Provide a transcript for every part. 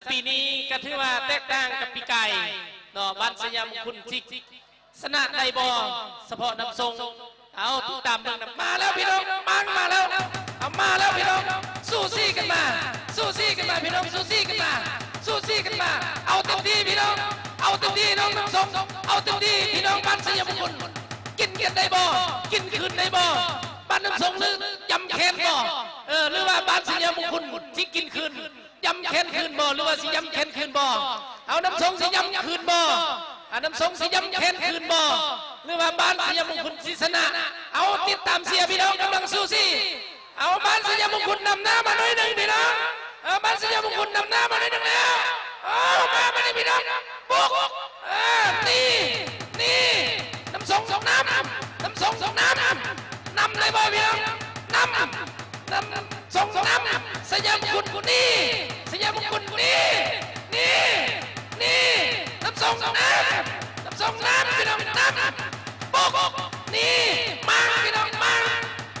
ปีนี้ก็ถือว่าแตกต่างกับปีไก่เนาะบ้านสยามคุณจิกสนะไดบอเฉพาะน้ำทรงเอาติดตามเบิ่งมาแล้วพี่น้องมาแล้วเอามาแล้วพี่น้องสู้ซี่กันมาพี่น้องสู้ซี่กันมาเอาเต็มที่พี่น้องเอาเต็มที่น้องน้ำทรงเอาเต็มที่พี่น้องบ้านสยามคุณกินได้บ่กินคืนได้บ่บ้านน้ำทรงหรือยำแค้นบ่หรือว่าบ้านสยามคุณที่กินคืนยำแค้นคืนบ่หรือว่าสิยำแค้นคืนบ่เอาน้ำทรงสิยำคืนบ่น้ำทรงสิยำแค้นคืนบ่หรือว่าบ้านสยามมงคลศิษนะเอาติดตามเสียพี่น้องกำลังสู้สิเอาบ้านสยามมงคลนำหน้ามาหน่อยหนึ่งพี่น้องบ้านสยามมงคลนำหน้ามาหน่อยหนึ่งแล้วมาเลยพี่น้องบุกนี่น้ำทรงน้ำเลยบ่พี่น้องน้ำทรงน้ำสยามมงคลนี่สยามมงคลนี่น้ำทรงน้ำพี่น้องน้ำบุกนี่มาพี่น้องมา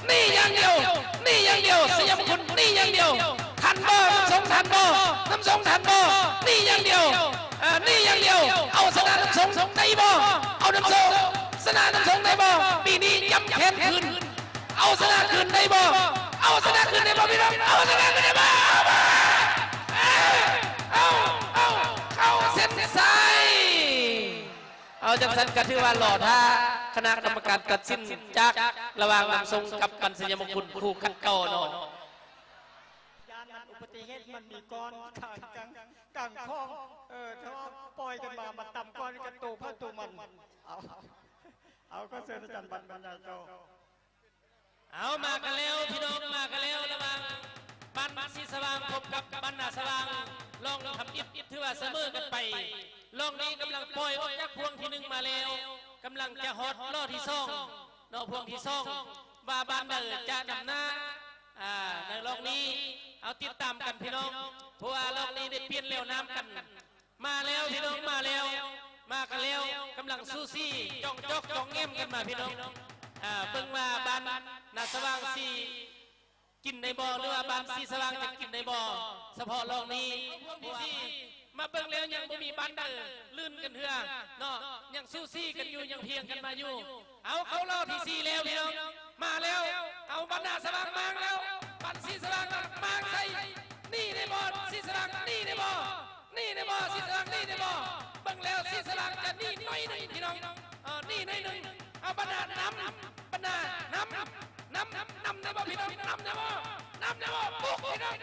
นี่อย่างเดียวสยามคุณนี่อย่างเดียวทันบ่น้ำทรงทันบ่นี่อย่างเดียวเอาชนะน้ำทรงได้บ่เอาน้ำทรงชนะน้ำทรงได้บ่ปีนี้ย้ำแค้นคืนเอาชนะคืนได้บ่พี่น้องเอาชนะคืนได้บ่เข้าเส้นชัยเอาจังสันก็ถือว่าหล่อท่าคณะกรรมการตัดสินจากระหว่างน้ำทรงกับปัญญมงคลคู่ขัดเก่าเนาะยานอุบัติเหตุมันมีก้อนกลางคลองถ้าว่าปล่อยกันมาต่ำก้อนกันตูผ้าตูมันเอาก็เชิญอาจารย์บรรยายโจเอามากันแล้วพี่น้องมากันแล้วระหว่างบ้านสีสว่างพบกับบ้านนาสว่างลองทำอิดถือว่าเสมอกันไปลองนี้กำลังปล่อยออกจากพวงที่หนึ่งมาแล้วกำลังจะฮอตล่อที่สองนอกพวงที่สองว่าบ้านเดิจะนำหน้าในลองนี้เอาติดตามกันพี่น้องเพราะว่าลองนี้ได้เปลี่ยนเร็วน้ำกันมาแล้วพี่น้องมากันแล้วกำลังสู้ซี่จ้องเงี้ยมกันมาพี่น้องเบิ่งว่าบ้านนาสว่างสีกินในบ่อหรือว่าบ้านสีสว่างจะกินในบ่อเฉพาะลองนี้มาเบิ่งแล้วยังไม่มีบ้านลื่นกันเถอะเนาะยังสู้ซี่กันอยู่ยังเพียงกันมาอยู่เอาเขารอบที่4แล้วพี่น้องมาแล้วเอาบ้านนาสว่างมาแล้วบ้านสีสว่างมาใส่นี่ในบ่อสีสว่างนี่ในบ่อสีสว่างนี่ในบ่อเบิ่งแล้วสีสว่างจะนี่น้อยหนึ่งพี่น้องนี่น้อยหนึ่งเอาบ้านนาน้ำในบ่อพี่น้องน้ำในบ่อปุ๊กพี่น้อง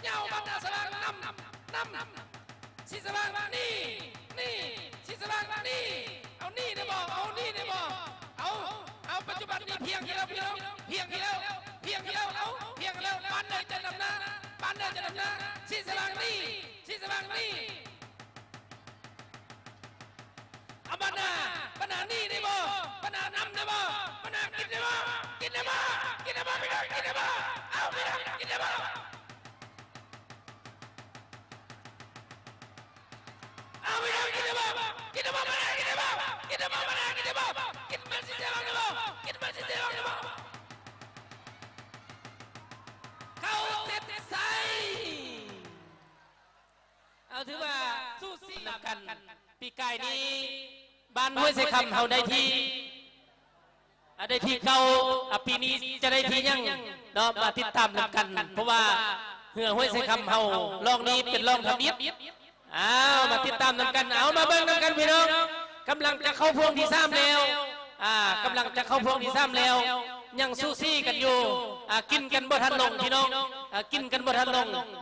เงาบ้านนาสว่างน้ำสีสว่างนี่สีสว่างนี่เอานี่ในบ่อเอาปัจจุบันนี้เพียงที่แล้วพี่น้องเพียงที่แล้วบ้านเดินจะนำหน้าสีสว่างนี่เอาบ้านนานี่ในบ่อบ้านนาน้ำในบ่อบ้านนากินในบ่อพี่น้องกินในบ่อเอาพี่น้องกินในบ่อเอาพี่น้องกินในบ่อมากินมันสิเจ้าในบ่อเข้าเต็มใส่เอาถือว่าสู้ซี่กันปีกายนี้บ้านห้วยไซคำเขาได้ที่เก่าปีนี้จะได้ที่ยังเนาะมาติดตามกันเพราะว่าเหือห้วยไซคำเขาลองนี้เป็นลองทำอิฐมาติดตามกันเอามาเบิ่งกันพี่น้องกำลังจะเข้าพวงที่3แล้วยังสู้ซี่กันอยู่กินกันบ่ทันลงพี่น้อง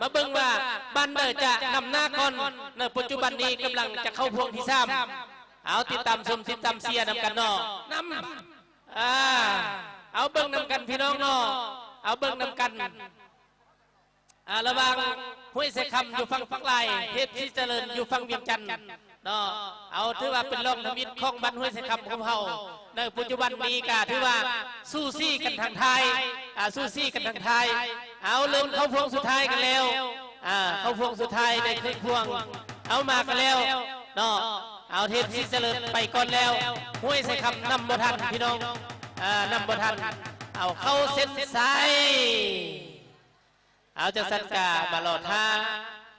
มาเบิ่งว่าบ้านเดินจะนำหน้าก่อนในปัจจุบันนี้กำลังจะเข้าพวงที่3เอาติดตามชมติดตามเชียร์นำกันเนาะเอาเบิ่งนำกันพี่น้องเนาะเอาเบิ่งนำกันระหว่างห้วยไซคำอยู่ฝั่งลายเทพที่เจริญอยู่ฝั่งเวียงจันทร์เนาะเอาถือว่าเป็นรองทมิตรของบ้านห้วยไซคำของเราในปัจจุบันนี้ก็ถือว่าสู้ซี่กันทางไทยเอาเริ่มเข้าพวงสุดท้ายกันแล้วเข้าพวงสุดท้ายในครึ่งพวงเอามากันแล้วเนาะเอาเทพที่เจริญไปก่อนแล้วห้วยไซคำนำบ่ทันพี่น้องนำบ่ทันเอาเข้าเส้นชัยเอาจากสันกาบาลอดท่า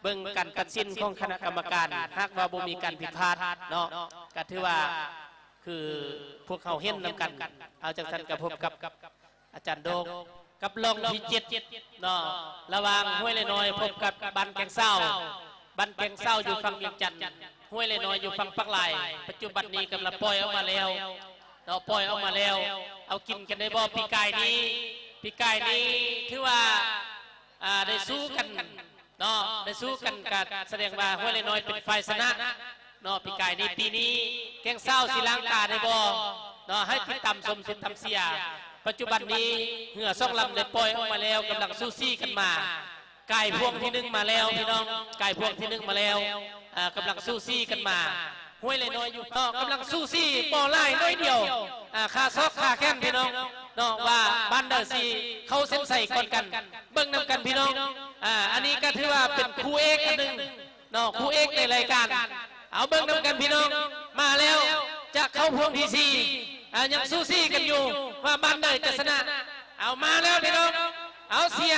บิ่งการตัดสินของคณะกรรมการหากว่าบ่มีการผิดพลาดเนาะก็ถือว่าคือพวกเขาเห็นนำกันเอาจากท่านกับพบกับอาจารย์โดกกับรองที่7เนาะระหว่างห้วยเลน้อยพบกับบ้านแกงเศร้าบ้านแกงเศร้าอยู่ฝั่งเวียงจันทน์ห้วยเลน้อยอยู่ฝั่งปักหลายปัจจุบันนี้กำลังปล่อยออกมาแล้วเนาะปล่อยออกมาแล้วเอากินกันได้บ่ปีกายนี้ถือว่าได้สู้กันเนาะได้สู้กันกับแสดงว่าห้วยเลน้อยเป็นฝ่ายชนะเนาะปีกายนี้ปีนี้แกงเศร้าศิลังกาได้บ่เนาะให้ติดตามชมติดตามเสียปัจจุบันนี้เหงื่อซ่องลำได้ปล่อยออกมาแล้วกำลังสู้ซี่กันมาไก่พวงที่1มาแล้วพี่น้องไก่พวงที่1มาแล้วกำลังสู้ซี่กันมาห้วยเลน้อยอยู่เนาะกำลังสู้ซี่ปอไล่น้อยเดียวคาซอกคาแค้นพี่น้องเนาะว่าบ้านเดอร์ซีเขาเส้นใส่ก่อนกันเบิ่งนำกันพี่น้องอันนี้ก็ถือว่าเป็นคู่เอกอันหนึ่งเนาะคู่เอกในรายการเอาเบิ่งนำกันพี่น้องมาแล้วจะเข้าพวงที่4ยังสู้ซี่กันอยู่ว่าบ้านเดอร์จะชนะเอามาแล้วพี่น้องเอาเสีย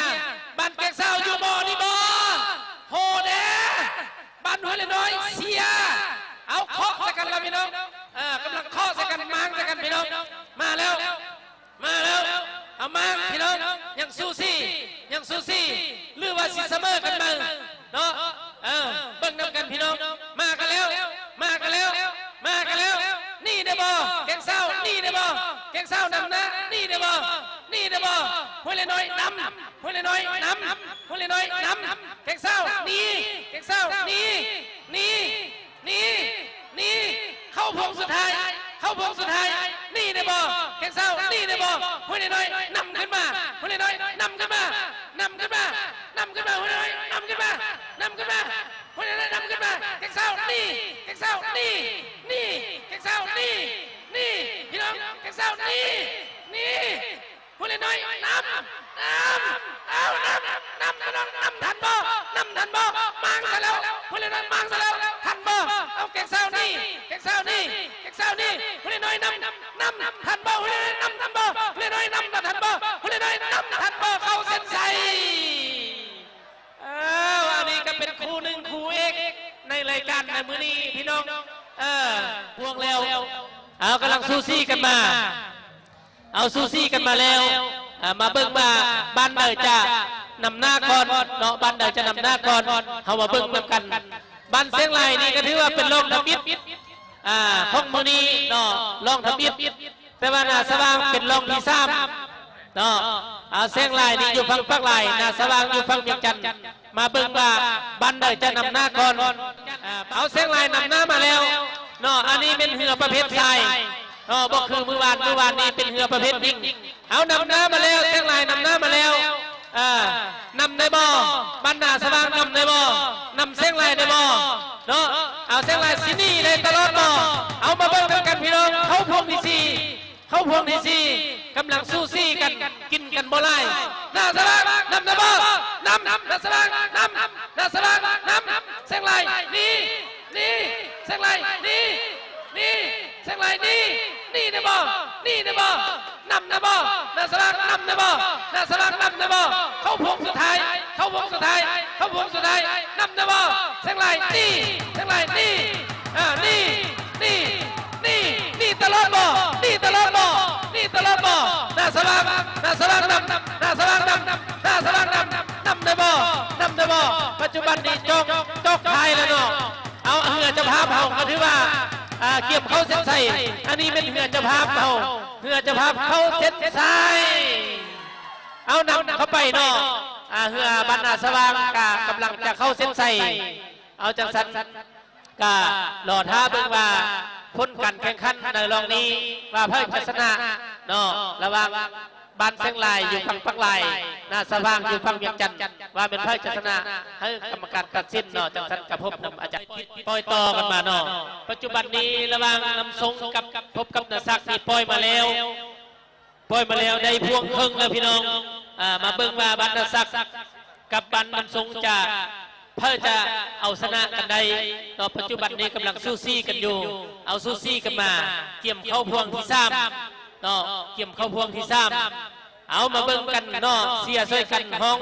บ้านแกงเศร้าอยู่บ่อนี่บ่โหเด้บ้านห้วยเลน้อยเสียเอาเคาะใส่กันแล้วพี่น้องกำลังเคาะใส่กันม้างใส่กันพี่น้องมาแล้วเอามาพี่น้องยังสู้ซี่หรือว่าสิเสมอกันมาเนาะเบิ่งนำกันพี่น้องมากันแล้วนี่เด้อบ่แกงเศร้านี่เด้อบ่แกงเศร้านำนะนี่เด้อบ่ห้วยเลน้อยนำห้วยเลน้อยนำแกงเศร้านี่แกงเศร้านี่เข้าพวงสุดท้ายนี่เด้อบ่แกงเศร้านี่เด้อบ่ห้วยเลน้อยนำขึ้นมาห้วยเลน้อยนำขึ้นมาห้วยเลน้อยนำขึ้นมาห้วยเลน้อยนำขึ้นมาแกงเศร้านี่แกงเศร้านี่พี่น้องแกงเศร้านี่ห้วยเลน้อยนำทันบ่มังซะแล้วห้วยเลน้อยมังซะแล้วทันบ่เอาแกงเศร้านี่ห้วยเลน้อยนำทันบ่ห้วยเลน้อยนำทันบ่ห้วยเลน้อยนำทันบ่ห้วยเลน้อยนำทันบ่เข้าเส้นชัยอันนี้ก็เป็นคู่หนึ่งคู่เอกในรายการในมื้อนี้พี่น้องพวงแล้วเอากำลังสู้ซี่กันมาแล้วมาเบิ่งว่าบ้านเดอจะนำหน้าก่อนเนาะบ้านเดอจะนำหน้าก่อนเขามาเบิ่งกันบ้านเสียงไหลนี่ก็ถือว่าเป็นรองทำอิฐของมื้อนี้เนาะรองทำอิฐแต่ว่านาสว่างเป็นรองที่3เนาะเสียงไหลนี่อยู่ฝั่งปักไหลนาสว่างอยู่ฝั่งเวียงจันทน์มาเบิ่งว่าบ้านเดอจะนำหน้าก่อนเอาเสียงไหลนำหน้ามาแล้วเนาะอันนี้เป็นเรือประเภททรายบอกคือเมื่อวานนี้เป็นเรือประเภทวิ่งเอานำหน้ามาแล้วเสียงไหลนำหน้ามาแล้วนำในบ่บ้านนาสว่างนำในบ่นำเสียงไหลในบ่เนาะเอาเสียงไหลสินี่ในตลอดบ่เอามาเบิ่งกันพี่น้องเขาพวงที่4กำลังสู้ซี่กันกินกันบ่ไล่นาสว่างนำในบ่นำนาสว่างนำนาสว่างนำเสียงไหลนี่เสียงไหลนี่เสียงไหลนี่ในบ่นำนะบ่นาสว่างนำนะบ่เข้าพวงสุดท้ายนำนะบ่เสียงไหลนี่ตลอดบ่นาสว่างนำนะบ่ปัจจุบันนี้จกไทยแล้วเนาะเอาเหือจะพาเผาก็ถือว่าเกี่ยมเข้าเส้นใส่อันนี้เป็นเหือจะพาเผาเข้าเส้นใส่เอานำเข้าไปเนาะเหือบรรณาสว่างกำลังจะเข้าเส้นใส่เอาจังสันกะหล่อท่าเบิ่งว่าพ้นกันแข่งขันในรองนี้ว่าเพิ่มชนะเนาะระหว่างบ้านเสียงไหลอยู่ฝั่งปักไหลนาสว่างอยู่ฝั่งเวียงจันทน์ว่าเป็นไพ่ชนะให้กรรมการตัดสินเนาะจังสันกับพบนำอาจารย์ปล่อยต่อกันมาเนาะปัจจุบันนี้ระหว่างนำทรงกับพบกับนาศักดิ์ที่ปล่อยมาแล้วได้พวงครึ่งแล้วพี่น้องมาเบิ่งว่าบ้านนาศักดิ์กับบ้านนำทรงจะเพื่อจะเอาชนะกันได้ต่อปัจจุบันนี้กำลังสู้ซี่กันอยู่เอาสู้ซี่กันมาเกี่ยมเข้าพวงที่3เนาะเกี่ยมเข้าพวงที่3 เอามาเบิ่งกันเนาะเสียช่วยกันห้อง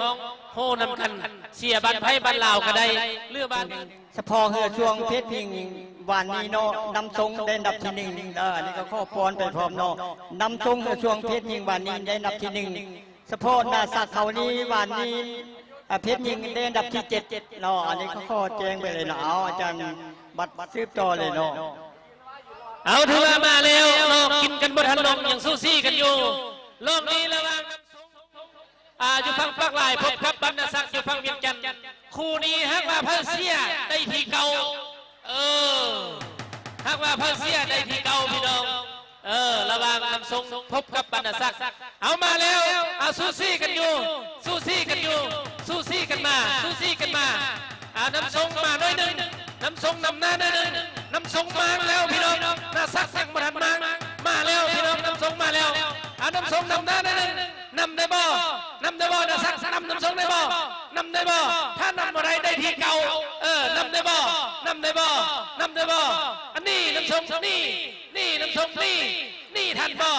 โฮนำกันเสียบ้านไผ่บ้านลาวก็ได้เรือบ้าน เฉพาะเฮือช่วงเพชรพิงวันนี้เนาะนำทรงได้อันดับที่หนึ่งนี่ก็ข้อปอนไปพร้อมเนาะนำทรงเฮือช่วงเพชรยิงวันนี้ได้อันดับที่หนึ่งเฉพาะนาสักเขานี้วันนี้เพชรยิงได้อันดับที่7เนาะอันนี้ก็ข้อแจ้งไปเลยเนาะเอาอาจารย์บัตรซื้อต่อเลยเนาะ เอาถือว่ามาแล้วเนาะกินกันบนถนนอย่างสู้ซี่กันอยู่โลกนี้ระหว่างอยู่ฝั่งภาคลายพบกับบรรณศักดิ์อยู่ฝั่งเวียงจันทร์คู่นี้ฮักว่าเพอร์เซียได้ทีเก่าฮักว่าเพอร์เซียได้ทีเก่าพี่น้องระหว่างนำทรงพบกับบรรณศักดิ์เอามาแล้วเอาสู้ซี่กันอยู่สู้ซี่กันอยู่สู้ซี่กันมาสู้ซี่กันมาน้ำทรงมาหน่อยหนึ่งน้ำทรงนำหน้าหน่อยหนึ่งน้ำทรงมาแล้วพี่น้องน่าซักสั่งมาทันมาแล้วพี่น้องน้ำทรงมาแล้วน้ำทรงนำหน้าหน่อยหนึ่งนำได้บ่นำได้บ่น่าซักนำน้ำทรงได้บ่นำได้บ่ถ้านำอะไรได้ทีเก่านำได้บ่นำได้บ่นำได้บ่อันนี้น้ำทรงนี่น้ำทรงนี่ทันบ่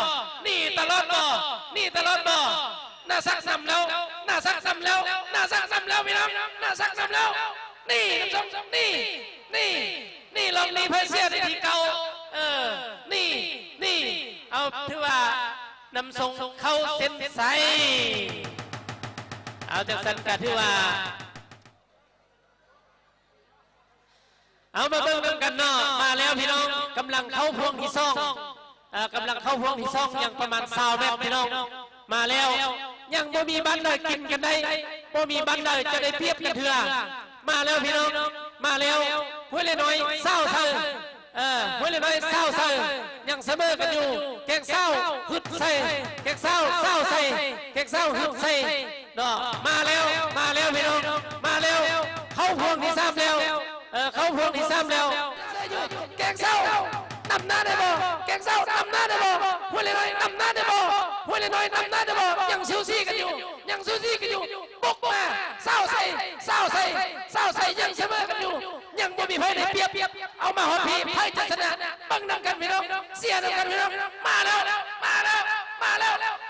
นี่ตลอดบ่นี่ตลอดบ่น่าซักนำแล้วน่าซักนำแล้วน่าซักนำแล้วพี่น้องน่าซักนำแล้วนี่น้ำทรงนี่ลองนี่เพอร์เซียได้ทีเก่านี่เอาถือว่านำทรงเข้าเส้นใสเอาจากสันกะถือว่าเอามาเบิ่งกันเนาะมาแล้วพี่น้องกำลังเข้าพวงที่ซ่องกำลังเข้าพวงที่ซ่องยังประมาณ20 เมตรพี่น้องมาแล้วยังบ่มีบันเลยกินกันได้บ่มีบันเลยจะได้เปรียบกันเถื่อมาแล้วพี่น้องมาแล้วห้วยเลน้อยเศร้าเธอห้วยเลน้อยเศร้าเธอยังเสมอกันอยู่แกงเศร้าฮึดใส่แกงเศร้าใส่แกงเศร้าฮึดใส่เนาะมาแล้วพี่น้องมาแล้วเข้าพวงที่3แล้วเข้าพวงที่3แล้วแกงเศร้านำหน้าได้บ่แกงเศร้านำหน้าได้บ่ห้วยเลน้อยนำหน้าได้บ่ห้วยเลน้อยนำหน้าได้บ่ยังซูซี่กันอยู่บุกมาเศร้าใส่ยังเสมอกันอยู่ยังบ่มีไพ่ได้เปรียบเอามาหอมพี่ไพ่จะชนะบังนำกันพี่น้องเสียนำกันพี่น้องมาแล้ว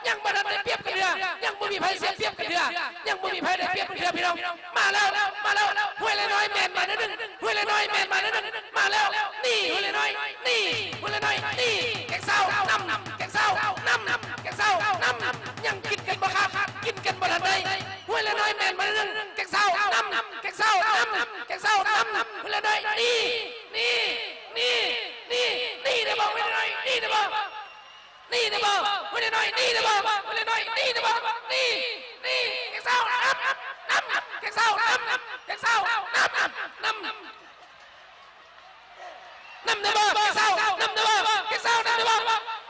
ยังบ่ได้เปรียบกันเรือยังบ่มีไพ่เสียเปรียบกันเรือยังบ่มีไพ่ได้เปรียบกันเรือพี่น้องมาแล้วห้วยเลน้อยแมนมาแล้วนึงห้วยเลน้อยแมนมาแล้วนึงมาแล้วนี่ห้วยเลน้อยนี่แกงเศร้านำแกงเศร้านำแกงเศร้านำยังกินกันบ่ครับกินกันบ่ทันใดห้วยเลน้อยแมนมาแล้วนึงแกงเศร้านำแกงเศร้านำห้วยเลน้อยนี่ได้บ่ห้วยเลน้อยนี่ได้บ่ห้วยเลน้อยนี่ได้บ่แกงเศร้านำแกงเศร้านำได้บ่แกงเศร้านำได้บ่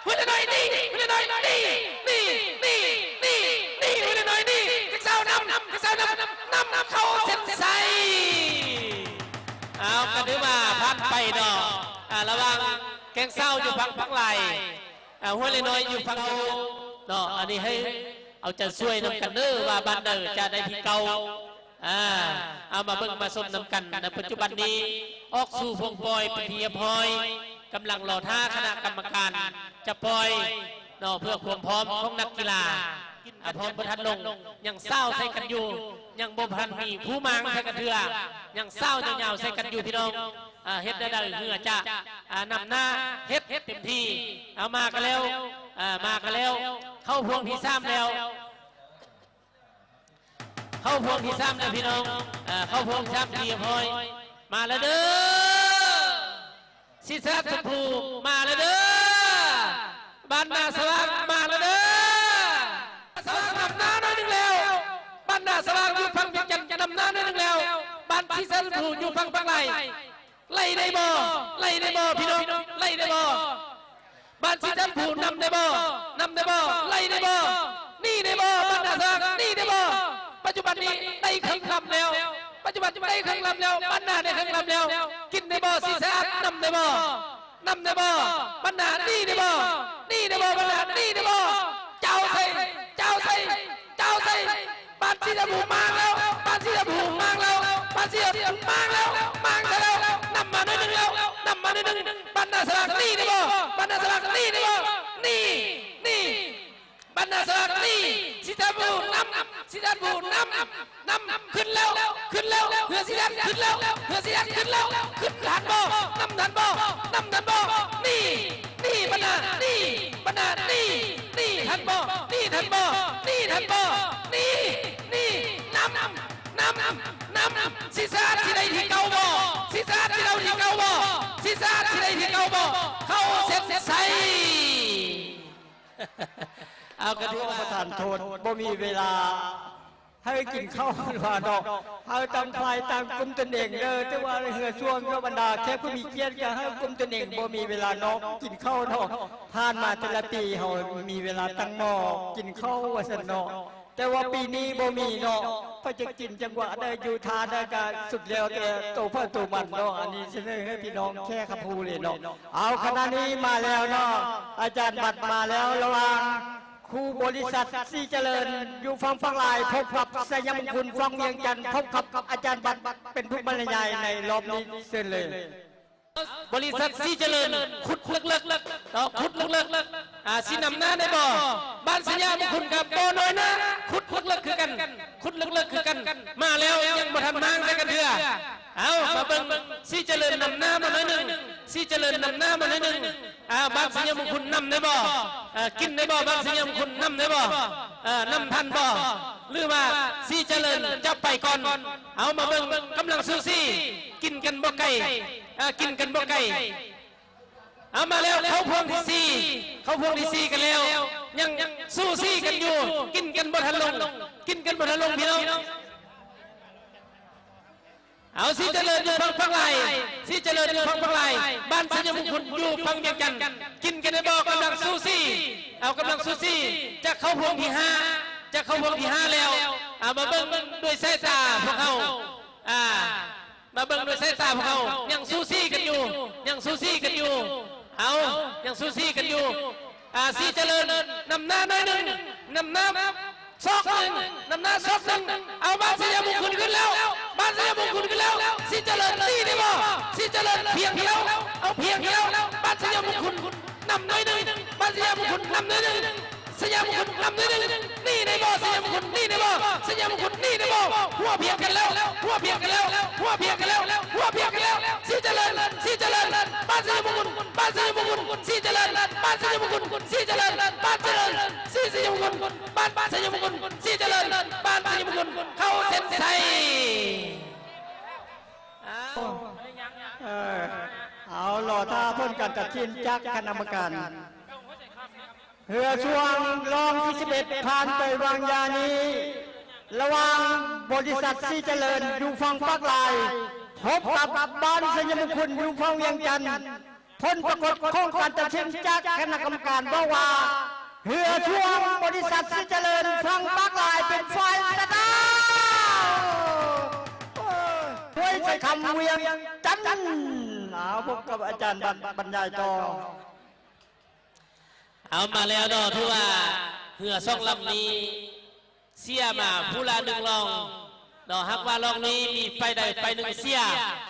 ห้วยเลน้อยนี่ห้วยเลน้อยนี่ห้วยเลน้อยนี่แกงเศร้านำเข้าเส้นใสเอาก็ถือว่าพักไปเนาะระวังแกงเศร้าอยู่ฝั่งไหลห้วยเลน้อยอยู่ฝั่งอยู่เนาะอันนี้ให้เอาจะช่วยนำกันเด้อว่าบ้านเด้อจะได้ที่เก่าเอามาเบิ่งมาชมนำกันในปัจจุบันนี้ออกสู่พวงปล่อยเป็นทีพลอยกำลังรอท่าคณะกรรมการจะปล่อยเนาะเพื่อความพร้อมของนักกีฬาพร้อมประทันลงยังเศร้าใส่กันอยู่ยังบ่พันมีผู้มังใส่กันเถื่อยังเศร้ายาวๆใส่กันอยู่พี่น้องเฮ็ดได้เหือจะนำหน้าเฮ็ดเต็มที่เอามากันแล้วเข้าพวงที่3แล้วเข้าพวงที่3แล้วพี่น้องเข้าพวงที่3ทีพลอยมาแล้วเด้อศิษย์ชมพูมาแล้วเด้อบ้านนาสว่างมาแล้วเด้อสว่างนำหน้าหน่อยนึงแล้วบ้านนาสว่างอยู่ฝั่งเวียงจันทร์นำหน้าหน่อยนึงแล้วบ้านศิษย์ชมพูอยู่ฝั่งไล่ได้บ่พี่น้องไล่ได้บ่บ้านศิษย์ชมพูนำได้บ่ไล่ได้บ่นี่ได้บ่บ้านนาสว่างนี่ได้บ่ปัจจุบันนี้ได้ครึ่งลำแล้วบ้านนาได้ครึ่งลำแล้วกินได้บ่ศิษย์นำได้บ่บ้านนานี่ได้บ่บ้านนานี่ได้บ่เจ้าใส่บ้านศิษย์ชมพูมาแล้วบ้านศิษย์ชมพูมาแล้วนำมาหน่อยนึงแล้วบ้านนาสว่างนี่ได้บ่นี่บ้าน รณาสว่างนี่สิทธบูนำสิทธบูนำขึ้นแล้วขึ้นแล้วเพื่อสิทธขึ้นแล้วเพื่อสิทธขึ้นแล้วขึ้นทันบ่นำทันบ่นี่บรรณานี่บรรณานี่ทันบ่นี่ทันบ่นี่นำศีรษะที่ใดที่เก่าบ่ศีรษะที่เราที่เก่าบ่ศีรษะที่ใดที่เก่าบ่เข้าเส้นใสเอากระดูก ประทานโทษบ่มีเวลาให้กินข้าวว่าดอกเอาตามฝ่ายตามกลุ่มตนเองเด้อแต่ว่าเหือช่วงก็บรรดาแค่ผู้มีเกียรติก็ให้กลุ่มตนเองบ่มีเวลานอกกินข้าวเนาะผ่านมาแต่ละปีเฮามีเวลาตั้งนอกกินข้าวว่าซั่นเนาะแต่ว่าปีนี้บ่มีเนาะเพราะจะกินจังหวะได้อยู่ทานได้ก็สุดแล้วแต่โตเพื่อตัวมันเนาะอันนี้เสนอให้พี่น้องแค่คำพูดเลยเนาะเอาคณะนี้มาแล้วเนาะอาจารย์บัตรมาแล้วระวังครูบริษัทซีเจริญอยู่ฟังลายพบกับสยามคุณฟังเวียงจันทร์พบกับอาจารย์บัตรเป็นผู้บรรยายในรอบนี้เชิญเลย บริษัทซีเจริญขุดเลิกต่อขุดเลิกสินำหน้าได้บ่บ้านสยามคุณกับโบน้อยนะขุดเลิกคือกันขุดเลิกคือกันมาแล้วยังบ่ทันมางได้กันเถื่อเอามาเบิ่งซีเจริญนำหน้ามาหน่อยนึงซีเจริญนำหน้ามาหน่อยนึงบ้านสยามคุณนำได้บ่กินได้บ่บ้านสยามคุณนำได้บ่นำทันบ่หรือว่าซีเจริญจะไปก่อนเอามาเบิ่งกำลังซูซี่กินกันบ่ไก่กินกันบ่ไก่เอามาแล้วเขาพวงที่สี่กันแล้วยังสู้ซี่กันอยู่กินกันบ่ทันลงพี่น้องเอาซีเจริญอยู่ฟังไหลซีเจริญอยู่ฟังไหลบ้านสยามคุณอยู่ฟังเวียงจันทร์กินกันได้บ่กำลังสู้ซี่เอากำลังสู้ซี่จะเข้าพวงที่ห้าแล้วมาเบิ่งด้วยสายตาพวกเขามาเบิ่งด้วยสายตาพวกเขายังสู้ซี่กันอยู่เอายังสู้ซี่กันอยู่ซีเจริญนำหน้าหน่อยนึงนำหน้าซอกหนึ่งนำหน้าซอกหนึ่งเอาบ้านสยามคุณขึ้นแล้วซีเจริญนี่ได้บ่ซีเจริญเพียงแล้วเอาเพียงแล้วบ้านสยามคุณนำหน่อยนึงบ้านสยามคุณนำหน่อยนึงสยามคุณนำหน่อยนึงนี่ได้บ่สยามคุณนี่ได้บ่สยามคุณนี่ได้บ่หัวเพียงกันแล้วซีเจริญบ้านสยามคุณซีเจริญบ้านสยามคุณซีเจริญบ้านสยามคุณซีเจริญบ้านสยามคุณซีเจริญบ้านสยามคุณเข้าเส้นชัยเอาหล่อท่าเพิ่นกันตัดสินจากคณะกรรมการเหือช่วงรองที่11ผ่านไปวางยานี้ระหว่างบริษัทซีเจริญอยู่ฝั่งภาคลายพบกับบ้านสยามคุณอยู่ฝั่งเวียงจันทร์ผลปรากฏของการตัดสินจากคณะกรรมการบอกว่าเหือช่วงบริษัทซีเจริญฝั่งภาคลายเป็นฝ่ายชนะด้วยใจคำเวียงจันทร์พบกับอาจารย์บรรยายต่อเอามาแล้วเนาะที่ว่าเหือซ่องลำนี้เสียมาผู้ละหนึ่งลองเนาะฮักว่าลองนี้มีไฟใดไฟหนึ่งเสีย